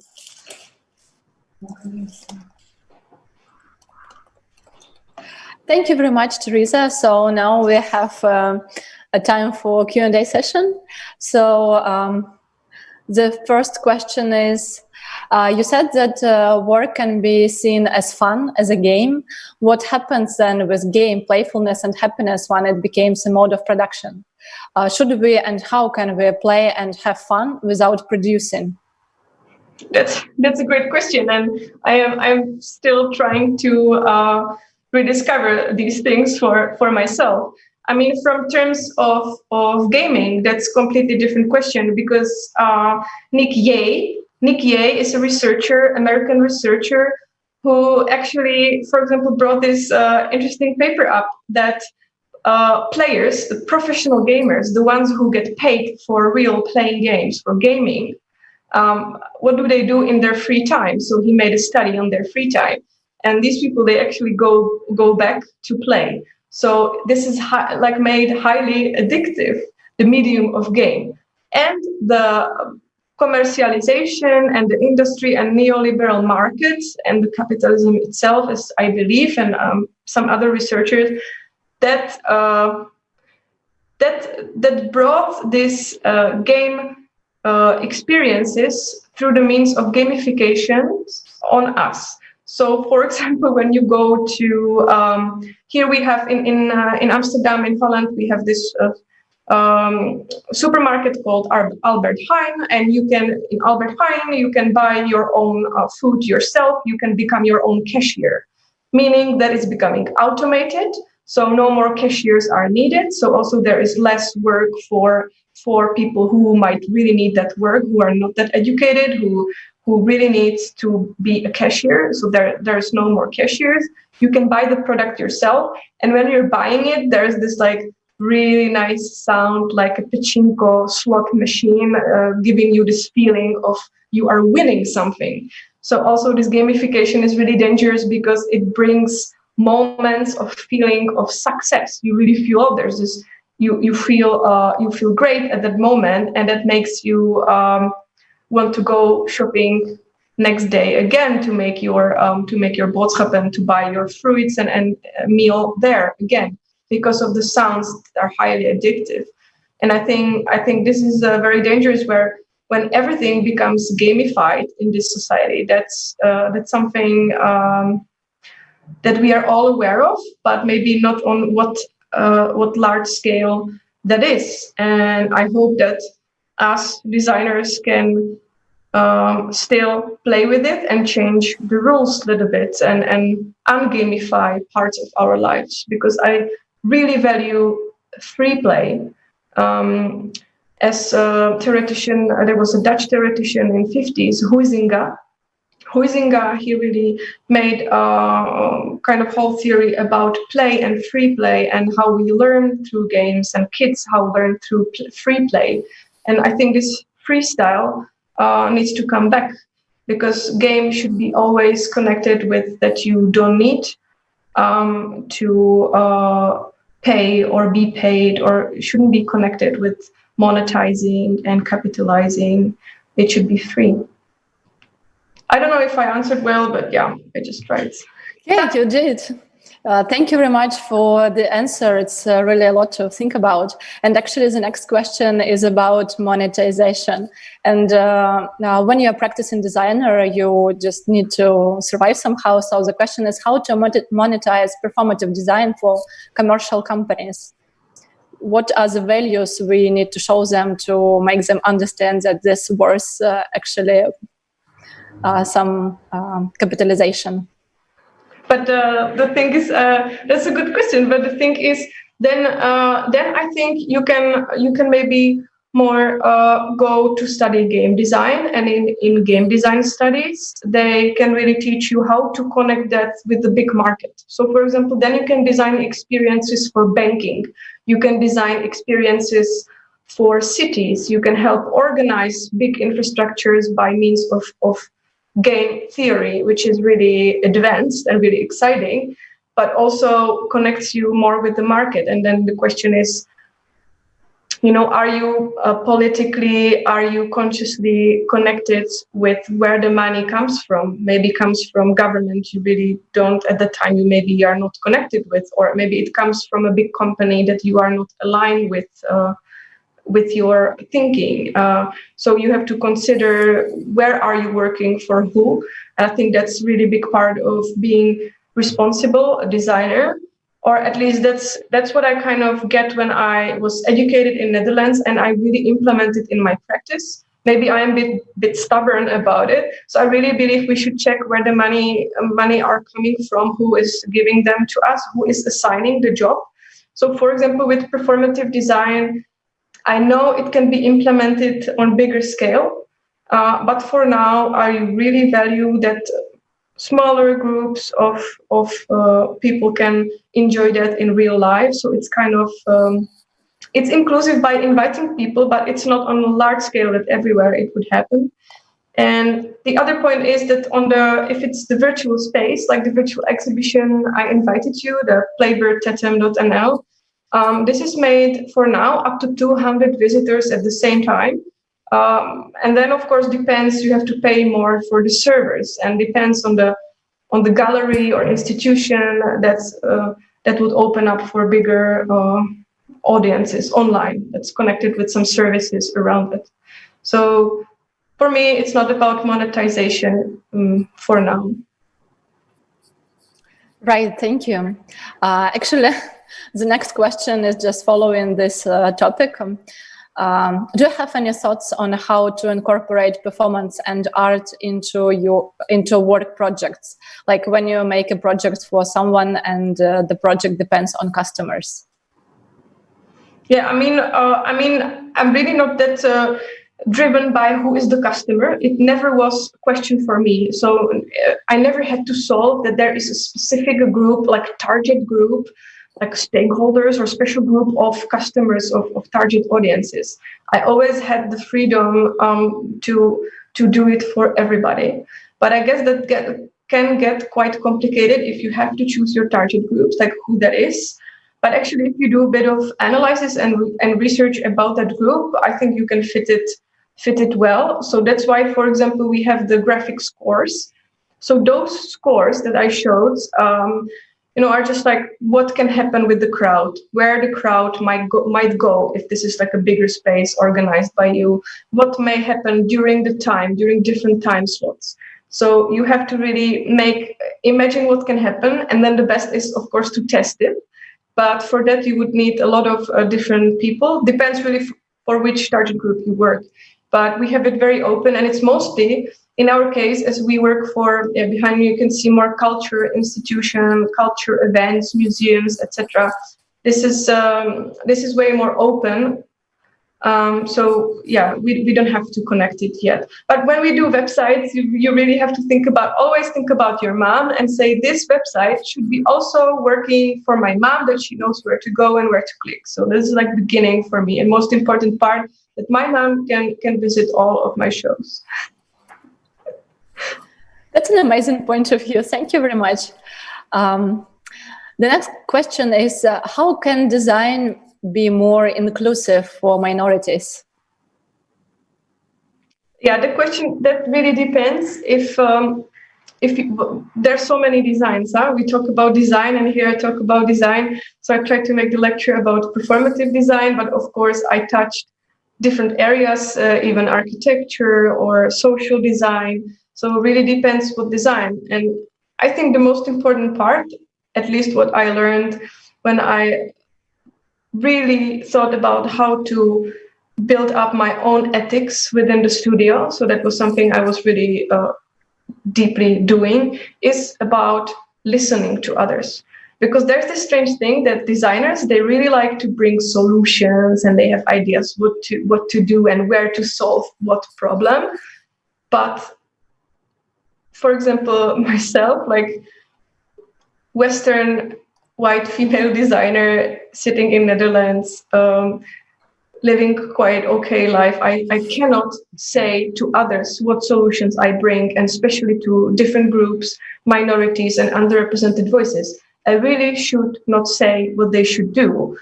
Thank you very much, Tereza. So now we have a time for Q&A session. So the first question is, you said that work can be seen as fun, as a game. What happens then with game, playfulness and happiness when it becomes a mode of production? Should we and how can we play and have fun without producing? That's a great question, and I'm still trying to rediscover these things for myself. I mean, from terms of gaming, that's a completely different question, because Nick Ye is a researcher, American researcher, who actually, for example, brought this interesting paper up that players, the professional gamers, the ones who get paid for real playing games, for gaming, what do they do in their free time? So he made a study on their free time. And these people, they actually go back to play. So this is made highly addictive, the medium of game. And the commercialization and the industry and neoliberal markets and the capitalism itself, as I believe, and some other researchers, that that brought this game experiences through the means of gamification on us. So, for example, when you go to here we have in Amsterdam, in Holland, we have this supermarket called Albert Heijn, and in Albert Heijn you can buy your own food yourself. You can become your own cashier, meaning that it's becoming automated. So no more cashiers are needed. So also there is less work for people who might really need that work, who are not that educated, who really needs to be a cashier. So there's no more cashiers. You can buy the product yourself. And when you're buying it, there's this like really nice sound, like a pachinko slot machine, giving you this feeling of you are winning something. So also this gamification is really dangerous because it brings moments of feeling of success. You really feel there's this, you feel great at that moment, and that makes you want to go shopping next day again to make your boodschappen, to buy your fruits and a meal there again, because of the sounds that are highly addictive. And I think this is very dangerous, when everything becomes gamified in this society. That's something that we are all aware of, but maybe not on what large scale that is. And I hope that us designers can still play with it and change the rules a little bit and ungamify parts of our lives, because I really value free play. As a theoretician, there was a Dutch theoretician in 50s, Huizinga, he really made kind of whole theory about play and free play, and how we learn through games, and kids how learn through free play. And I think this freestyle needs to come back, because game should be always connected with that you don't need to pay or be paid, or shouldn't be connected with monetizing and capitalizing. It should be free. I don't know if I answered well, but yeah, I just tried. Yeah, you did. Thank you very much for the answer. It's really a lot to think about. And actually, the next question is about monetization. And when you're a practicing designer, you just need to survive somehow. So the question is how to monetize performative design for commercial companies. What are the values we need to show them to make them understand that this worth actually some capitalization? But the thing is, that's a good question. But the thing is, then I think you can maybe more go to study game design, and in game design studies, they can really teach you how to connect that with the big market. So, for example, then you can design experiences for banking. You can design experiences for cities. You can help organize big infrastructures by means of game theory, which is really advanced and really exciting, but also connects you more with the market. And then the question is, are you consciously connected with where the money comes from? Maybe comes from government you really don't, at the time you maybe are not connected with, or maybe it comes from a big company that you are not aligned with your thinking. So you have to consider where are you working for who. And I think that's really big part of being responsible, a designer, or at least that's what I kind of get when I was educated in Netherlands and I really implement it in my practice. Maybe I'm a bit stubborn about it. So I really believe we should check where the money are coming from, who is giving them to us, who is assigning the job. So for example, with performative design, I know it can be implemented on bigger scale, but for now, I really value that smaller groups of people can enjoy that in real life. So it's kind of it's inclusive by inviting people, but it's not on a large scale that everywhere it would happen. And the other point is that if it's the virtual space, like the virtual exhibition I invited you, the playfulness.nl. This is made for now up to 200 visitors at the same time. And then, of course, depends, you have to pay more for the servers, and depends on the gallery or institution that would open up for bigger audiences online that's connected with some services around it. So for me, it's not about monetization for now. Right, thank you. Actually, the next question is just following this topic. Do you have any thoughts on how to incorporate performance and art into work projects? Like when you make a project for someone and the project depends on customers. Yeah, I mean, I'm really not that driven by who is the customer. It never was a question for me. So I never had to solve that there is a specific group, like target group, like stakeholders or special group of customers of target audiences. I always had the freedom to do it for everybody. But I guess that can get quite complicated if you have to choose your target groups, like who that is. But actually, if you do a bit of analysis and research about that group, I think you can fit it well. So that's why, for example, we have the graphic scores. So those scores that I showed, are just like what can happen with the crowd, where the crowd might go if this is like a bigger space organized by you, what may happen during different time slots. So you have to really imagine what can happen, and then the best is, of course, to test it. But for that, you would need a lot of different people. Depends really for which target group you work. But we have it very open, and it's mostly, in our case, as we work for, behind me you can see more culture institution, culture events, museums, etc. This is way more open. So yeah, we don't have to connect it yet. But when we do websites, you really have to always think about your mom and say, this website should be also working for my mom, that she knows where to go and where to click. So this is like beginning for me, and most important part, that my mom can visit all of my shows. That's an amazing point of view. Thank you very much. The next question is, how can design be more inclusive for minorities? Yeah, the question, that really depends. If there's so many designs, we talk about design, and here I talk about design. So I tried to make the lecture about performative design, but of course I touched different areas, even architecture or social design. So it really depends what design. And I think the most important part, at least what I learned when I really thought about how to build up my own ethics within the studio, so that was something I was really deeply doing, is about listening to others. Because there's this strange thing that designers, they really like to bring solutions, and they have ideas what to do and where to solve what problem. But for example, myself, like Western white female designer sitting in Netherlands, living quite okay life, I cannot say to others what solutions I bring, and especially to different groups, minorities and underrepresented voices. I really should not say what they should do.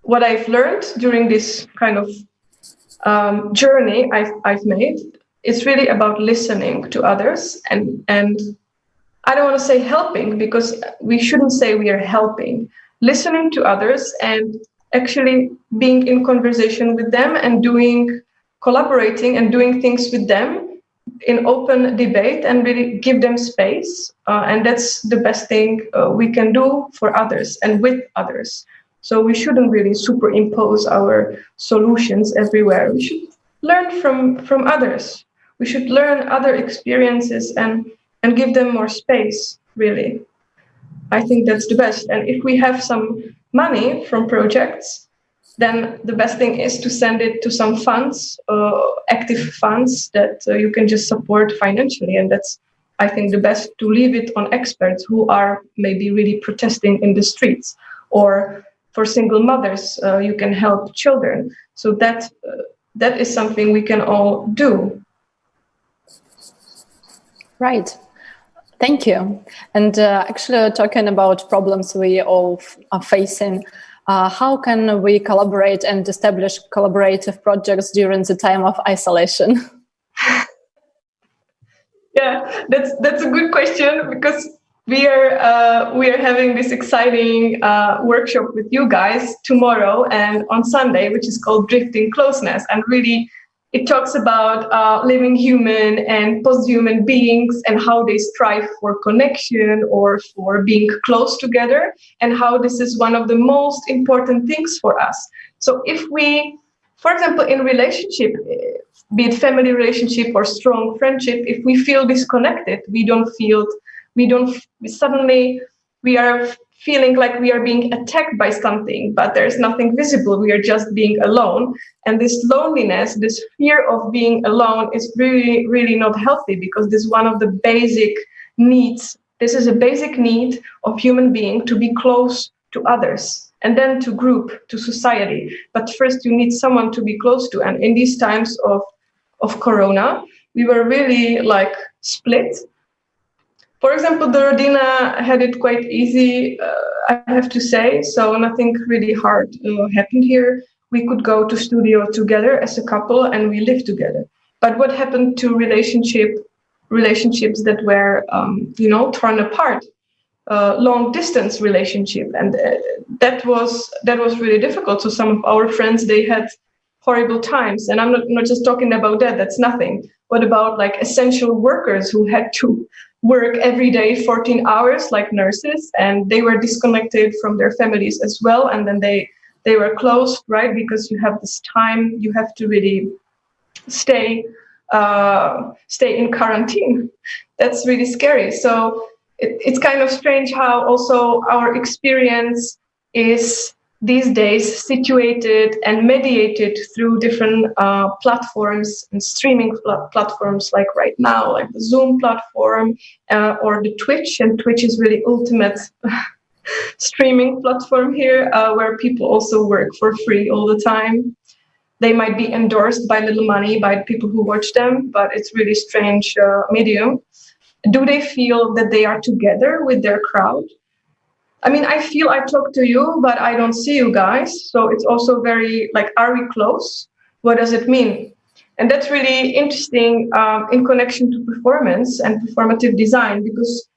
What I've learned during this kind of journey I've made, it's really about listening to others, and I don't want to say helping, because we shouldn't say we are helping. Listening to others and actually being in conversation with them and collaborating and doing things with them in open debate, and really give them space. And that's the best thing we can do for others and with others. So we shouldn't really superimpose our solutions everywhere. We should learn from others. We should learn other experiences and give them more space, really. I think that's the best. And if we have some money from projects, then the best thing is to send it to some funds, active funds that you can just support financially. And that's, I think, the best, to leave it on experts who are maybe really protesting in the streets. Or for single mothers, you can help children. So that is something we can all do. Right. Thank you. And actually, talking about problems we all are facing, how can we collaborate and establish collaborative projects during the time of isolation? Yeah, that's a good question, because we are having this exciting workshop with you guys tomorrow and on Sunday, which is called Drifting Closeness, and really it talks about living human and post-human beings and how they strive for connection or for being close together, and how this is one of the most important things for us. So if we, for example, in relationship, be it family relationship or strong friendship, if we feel disconnected, suddenly we are feeling like we are being attacked by something, but there's nothing visible. We are just being alone. And this loneliness, this fear of being alone is really, really not healthy, because this is one of the basic needs. This is a basic need of human being, to be close to others and then to group, to society. But first you need someone to be close to. And in these times of Corona, we were really like split. For example, the Rodina had it quite easy, I have to say. So nothing really hard happened here. We could go to studio together as a couple and we lived together. But what happened to relationships that were, torn apart? Long distance relationship, and that was really difficult. So some of our friends, they had horrible times, and I'm not just talking about that. That's nothing. What about like essential workers who had to work every day 14 hours like nurses, and they were disconnected from their families as well, and then they were closed, right? Because you have this time, you have to really stay in quarantine. That's really scary. So it's kind of strange how also our experience is these days situated and mediated through different platforms and streaming platforms, like right now, like the Zoom platform or the Twitch. And Twitch is really ultimate streaming platform here, where people also work for free all the time. They might be endorsed by little money by people who watch them, but it's really strange medium. Do they feel that they are together with their crowd? I mean, I feel I talk to you, but I don't see you guys. So it's also very like, are we close? What does it mean? And that's really interesting in connection to performance and performative design, because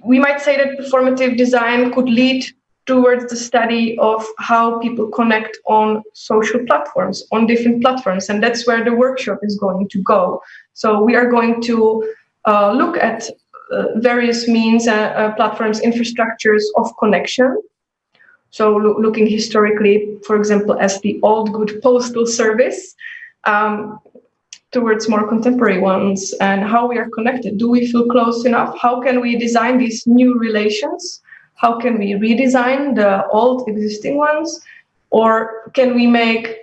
we might say that performative design could lead towards the study of how people connect on social platforms, on different platforms. And that's where the workshop is going to go. So we are going to look at various means, platforms, infrastructures of connection. So looking historically, for example, as the old good postal service, towards more contemporary ones, and how we are connected. Do we feel close enough? How can we design these new relations? How can we redesign the old existing ones? Or can we make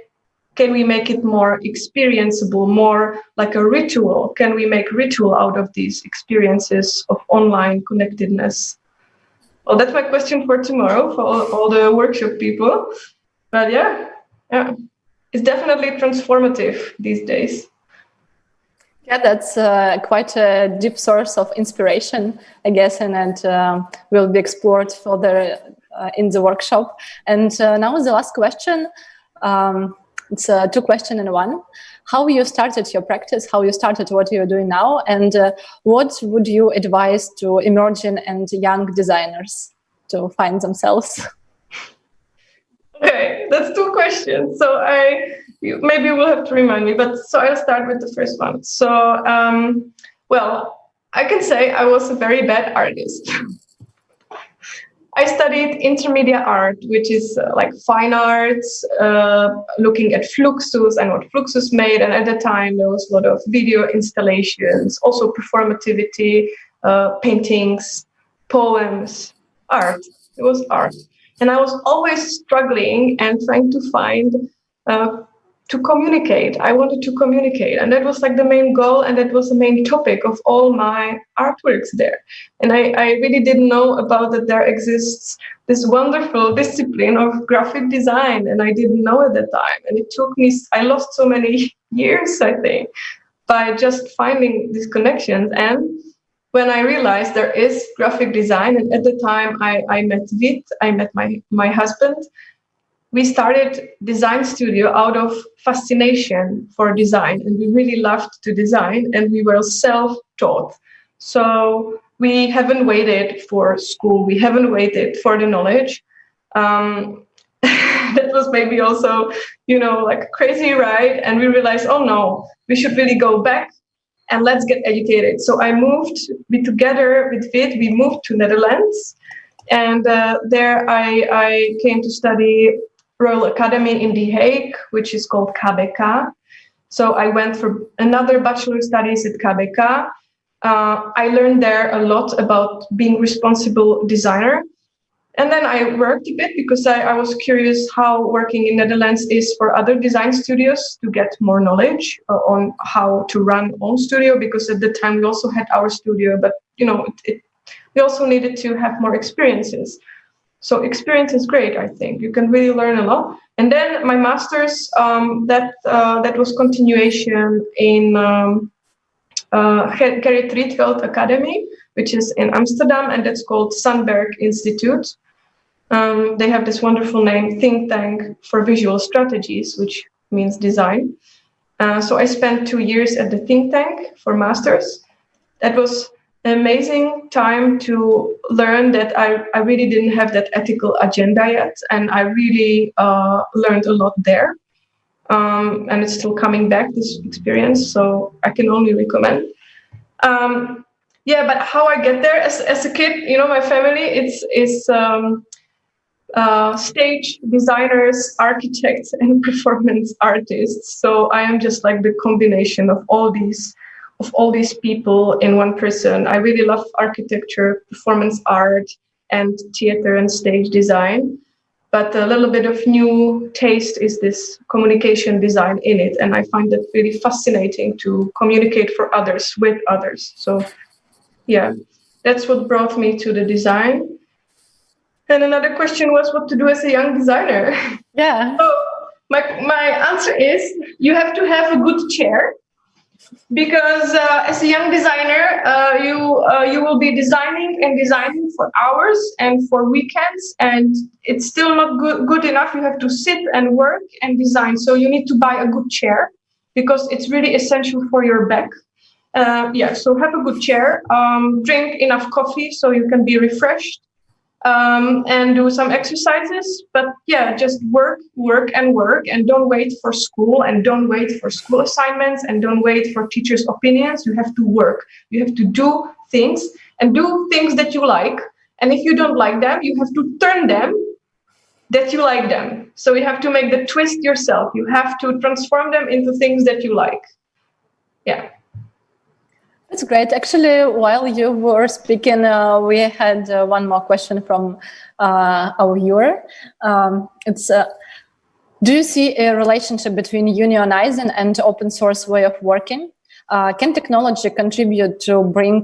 it more experienceable, more like a ritual? Can we make ritual out of these experiences of online connectedness? Well, that's my question for tomorrow for all the workshop people. But yeah, it's definitely transformative these days. Yeah, that's quite a deep source of inspiration, I guess, and will be explored further in the workshop. And now the last question. It's two questions in one. How you started your practice, how you started what you're doing now, and what would you advise to emerging and young designers to find themselves? Okay, that's two questions. So maybe you will have to remind me, but so I'll start with the first one. So, well, I can say I was a very bad artist. I studied intermediate art, which is like fine arts, looking at fluxus and what fluxus made. And at the time, there was a lot of video installations, also performativity, paintings, poems, art. It was art. And I was always struggling and trying to find, to communicate. I wanted to communicate. And that was like the main goal. And that was the main topic of all my artworks there. And I really didn't know about that there exists this wonderful discipline of graphic design. And I didn't know at that time. And it took me, I lost so many years, I think, by just finding these connections. And when I realized there is graphic design, and at the time I met Vit, I met my husband, we started design studio out of fascination for design, and we really loved to design, and we were self-taught. So we haven't waited for school. We haven't waited for the knowledge. That was maybe also, like crazy, right? And we realized, oh no, we should really go back and let's get educated. So together with Vid, we moved to Netherlands. And there I came to study Royal Academy in The Hague, which is called KBK. So I went for another bachelor studies at KBK. I learned there a lot about being responsible designer. And then I worked a bit because I was curious how working in Netherlands is for other design studios to get more knowledge on how to run own studio, because at the time we also had our studio, but we also needed to have more experiences. So experience is great, I think. You can really learn a lot. And then my master's, that was continuation in Gerrit Rietveld Academy, which is in Amsterdam, and that's called Sandberg Institute. They have this wonderful name, Think Tank for Visual Strategies, which means design. So I spent 2 years at the think tank for masters. That was an amazing time to learn that I really didn't have that ethical agenda yet, and I really learned a lot there. And it's still coming back, this experience, so I can only recommend. But how I get there as a kid, my family is stage designers, architects, and performance artists. So I am just like the combination of all these people in one person. I really love architecture, performance art, and theater and stage design. But a little bit of new taste is this communication design in it. And I find that really fascinating to communicate for others, with others. So yeah, that's what brought me to the design. And another question was what to do as a young designer. Yeah. So my answer is you have to have a good chair, because as a young designer, you will be designing for hours and for weekends, and it's still not good enough. You have to sit and work and design. So you need to buy a good chair, because it's really essential for your back. So have a good chair, drink enough coffee so you can be refreshed, and do some exercises. But yeah, just work, and don't wait for school, and don't wait for school assignments, and don't wait for teachers' opinions. You have to work. You have to do things, and do things that you like. And if you don't like them, you have to turn them that you like them. So you have to make the twist yourself. You have to transform them into things that you like. Yeah. That's great. Actually, while you were speaking, we had one more question from our viewer. Do you see a relationship between unionizing and open source way of working? Can technology contribute to bring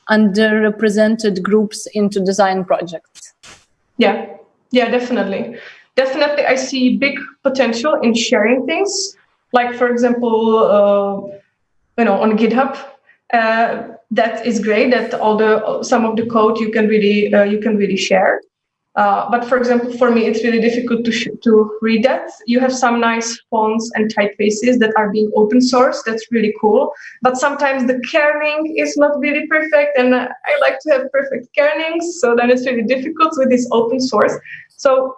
underrepresented groups into design projects? Yeah, definitely. Definitely, I see big potential in sharing things. Like, for example, on GitHub. That is great that some of the code you can really share. But for example, for me, it's really difficult to read that. You have some nice fonts and typefaces that are being open source. That's really cool. But sometimes the kerning is not really perfect, and I like to have perfect kernings. So then it's really difficult with this open source. So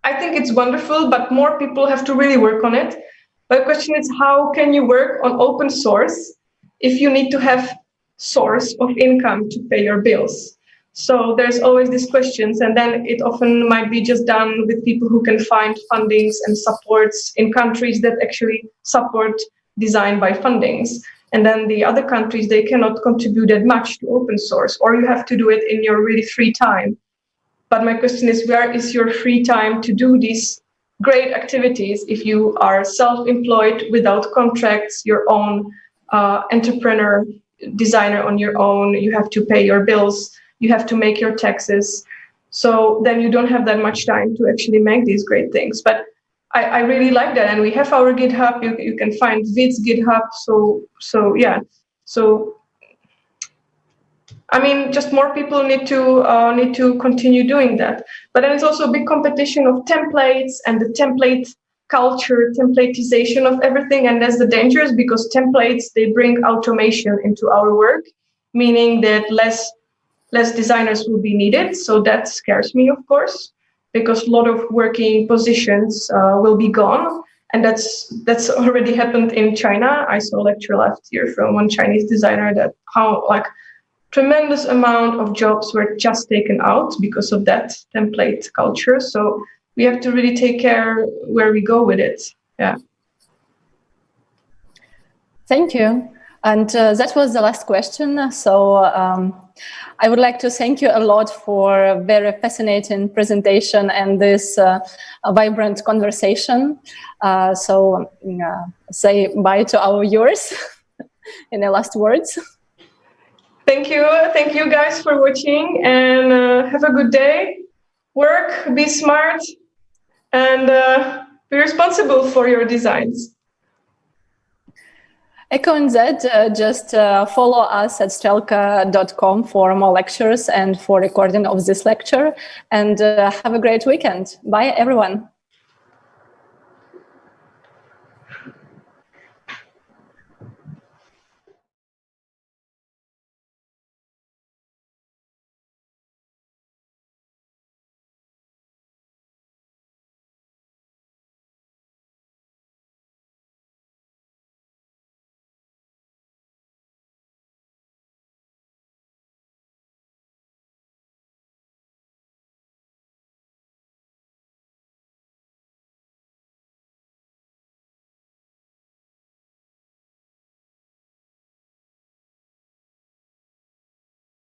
I think it's wonderful, but more people have to really work on it. But the question is, how can you work on open source if you need to have source of income to pay your bills? So there's always these questions, and then it often might be just done with people who can find fundings and supports in countries that actually support design by fundings. And then the other countries, they cannot contribute that much to open source, or you have to do it in your really free time. But my question is, where is your free time to do these great activities if you are self-employed without contracts, your own entrepreneur, designer on your own, you have to pay your bills, you have to make your taxes. So then you don't have that much time to actually make these great things. But I really like that. And we have our GitHub, you can find Vid's GitHub. So yeah. So, I mean, just more people need to continue doing that. But then it's also a big competition of templates and the template culture, templatization of everything, and that's the dangers, because templates, they bring automation into our work, meaning that less designers will be needed. So that scares me, of course, because a lot of working positions will be gone. And that's already happened in China. I saw a lecture last year from one Chinese designer that how like tremendous amount of jobs were just taken out because of that template culture. So we have to really take care where we go with it. Yeah. Thank you. And that was the last question. So I would like to thank you a lot for a very fascinating presentation and this vibrant conversation. So say bye to our viewers in the last words. Thank you guys for watching, and have a good day. Work, be smart, and be responsible for your designs. Echoing that, just follow us at Strelka.com for more lectures and for recording of this lecture. And have a great weekend. Bye, everyone.